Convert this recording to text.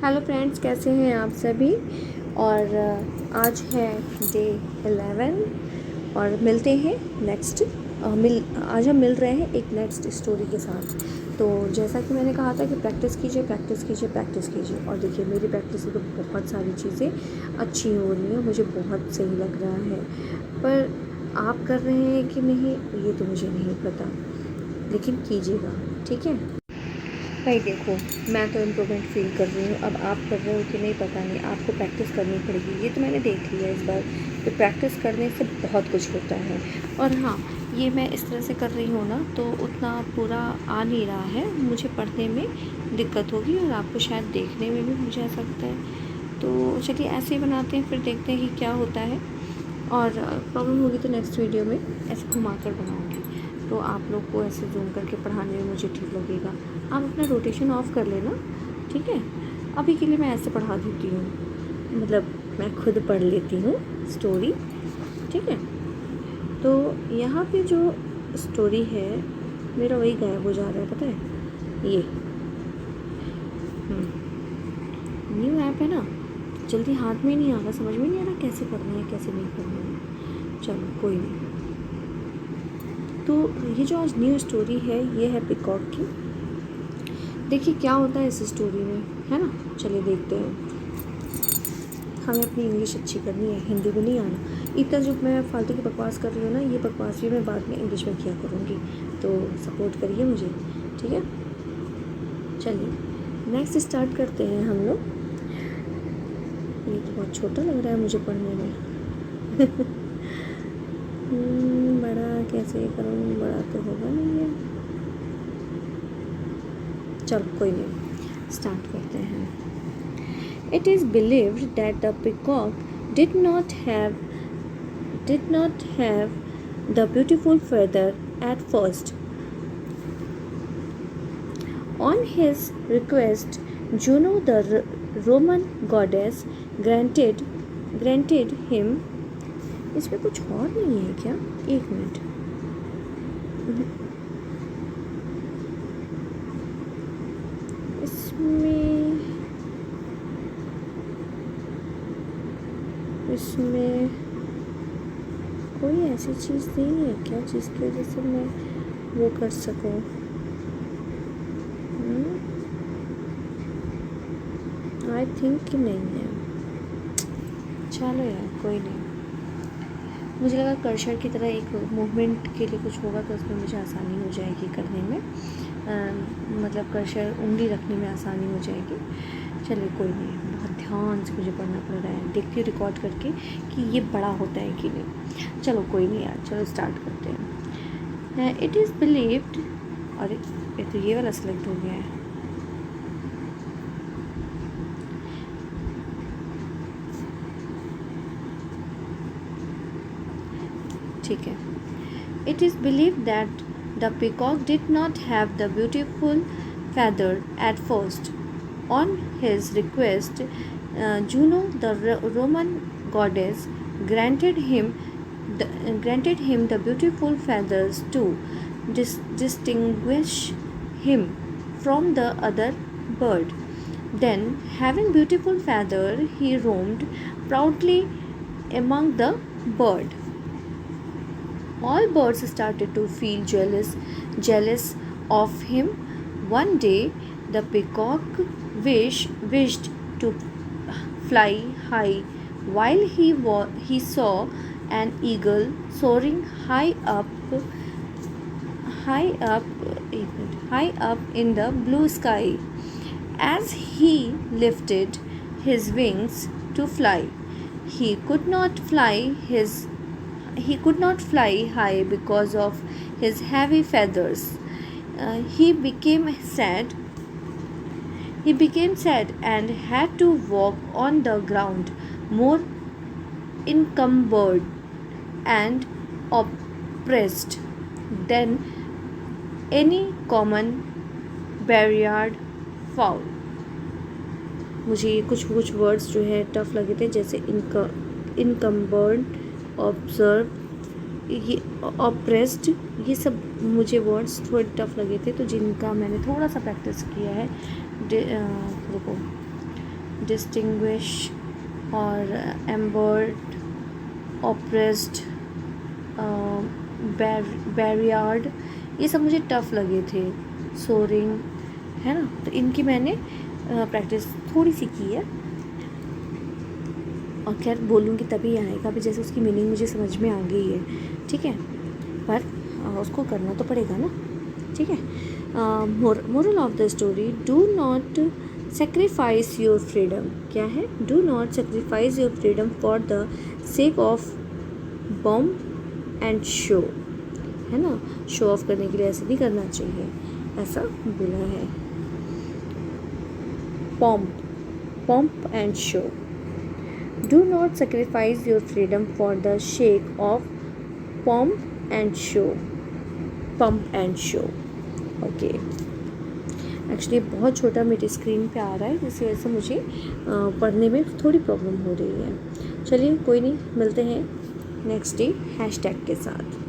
Hello friends, कैसे हैं आप सभी। और आज है डे 11 और मिलते हैं नेक्स्ट आज हम मिल रहे हैं एक नेक्स्ट स्टोरी के साथ। तो जैसा कि मैंने कहा था कि प्रैक्टिस कीजिए प्रैक्टिस कीजिए प्रैक्टिस कीजिए, और देखिए मेरी प्रैक्टिस से तो बहुत सारी चीज़ें अच्छी हो रही हैं, मुझे बहुत सही लग रहा है। पर आप कर रहे हैं कि नहीं ये तो मुझे नहीं पता, लेकिन कीजिएगा, ठीक है भाई। देखो मैं तो इम्प्रूवमेंट फ़ील कर रही हूँ, अब आप कर रहे हो कि नहीं पता नहीं, आपको प्रैक्टिस करनी पड़ेगी। ये तो मैंने देख लिया इस बार कि प्रैक्टिस करने से बहुत कुछ होता है। और हाँ, ये मैं इस तरह से कर रही हूँ ना तो उतना पूरा आ नहीं रहा है, मुझे पढ़ने में दिक्कत होगी और आपको शायद देखने में भी मुझे ऐसा लगता है। तो चलिए ऐसे ही बनाते हैं, फिर देखते हैं कि क्या होता है। और प्रॉब्लम होगी तो नेक्स्ट वीडियो में ऐसे घुमा कर बनाऊँगी, तो आप लोग को ऐसे जूम करके पढ़ाने में मुझे ठीक लगेगा। आप अपना रोटेशन ऑफ कर लेना, ठीक है। अभी के लिए मैं ऐसे पढ़ा देती हूँ, मतलब मैं खुद पढ़ लेती हूँ स्टोरी, ठीक है। तो यहाँ पे जो स्टोरी है मेरा वही गायब हो जा रहा है, पता है। ये न्यू ऐप है ना, जल्दी हाथ में नहीं आ रहा, समझ में नहीं आ रहा कैसे करना है कैसे नहीं करना है। चलो कोई नहीं। तो ये जो आज न्यू स्टोरी है ये है पिकॉक की। देखिए क्या होता है इस स्टोरी में, है ना। चलिए देखते हैं। हमें अपनी इंग्लिश अच्छी करनी है, हिंदी में नहीं आना। इतना जो मैं फालतू की बकवास कर रही हूँ ना, ये बकवास भी मैं बाद में इंग्लिश में किया करूँगी, तो सपोर्ट करिए मुझे, ठीक है। चलिए नेक्स्ट स्टार्ट करते हैं हम लोग। ये तो बहुत छोटा लग रहा है मुझे पढ़ने में बड़ा कैसे करूँ, बड़ा तो होगा नहीं है। चलो कोई नहीं, स्टार्ट करते हैं। It is believed that the peacock did not have the beautiful feather at first. On his request, Juno, the Roman goddess, granted him. इसमें कुछ और नहीं है क्या? एक मिनट। इसमें कोई ऐसी चीज़ नहीं है क्या जिसकी वजह से मैं वो कर सकूं? आई थिंक कि नहीं है। चलो यार कोई नहीं, मुझे लगा कर्सर की तरह एक मूवमेंट के लिए कुछ होगा तो उसमें मुझे आसानी हो जाएगी करने में, मतलब कर्सर उंगली रखने में आसानी हो जाएगी। चलिए कोई नहीं, बहुत ध्यान से मुझे पढ़ना पड़ रहा है, देखती हूँ रिकॉर्ड करके कि ये बड़ा होता है कि नहीं। चलो कोई नहीं यार, चलो स्टार्ट करते हैं। इट इज़ बिलीव्ड, अरे ये तो ये वाला सेलेक्ट हो गया है। ठीक है। It is believed that the peacock did not have the beautiful feather at first. On his request, Juno, the Roman goddess, granted him the beautiful feathers to distinguish him from the other bird. Then, having beautiful feather, he roamed proudly among the bird. All birds started to feel jealous of him. One day, the peacock wished to fly high. While he saw an eagle soaring high up in the blue sky. As he lifted his wings to fly, he could not fly high because of his heavy feathers. He became sad and had to walk on the ground, more encumbered and oppressed than any common barnyard fowl. मुझे ये कुछ words जो है tough लगे थे, जैसे encumbered, observe, ये oppressed, ये सब मुझे वर्ड्स थोड़े टफ लगे थे, तो जिनका मैंने थोड़ा सा प्रैक्टिस किया है। रुको, डिस्टिंग्विश और एम्बर्ड, ऑप्रेस्ड, बैरियार्ड, ये सब मुझे टफ़ लगे थे। सोरिंग, है ना, तो इनकी मैंने प्रैक्टिस थोड़ी सी की है, और खैर बोलूँगी तभी आएगा, अभी जैसे उसकी मीनिंग मुझे समझ में आ गई है, ठीक है, पर उसको करना तो पड़ेगा ना, ठीक है। Moral of the story, do not sacrifice your freedom, क्या है, do not sacrifice your freedom for the sake of bomb and show, है ना, शो ऑफ करने के लिए ऐसे नहीं करना चाहिए, ऐसा बोला है। pomp and show, do not sacrifice your freedom for the sake of pomp and show, okay. Actually बहुत छोटा मेरी स्क्रीन पे आ रहा है, जिसकी वजह से मुझे पढ़ने में थोड़ी प्रॉब्लम हो रही है। चलिए कोई नहीं, मिलते हैं नेक्स्ट डे हैशटैग के साथ।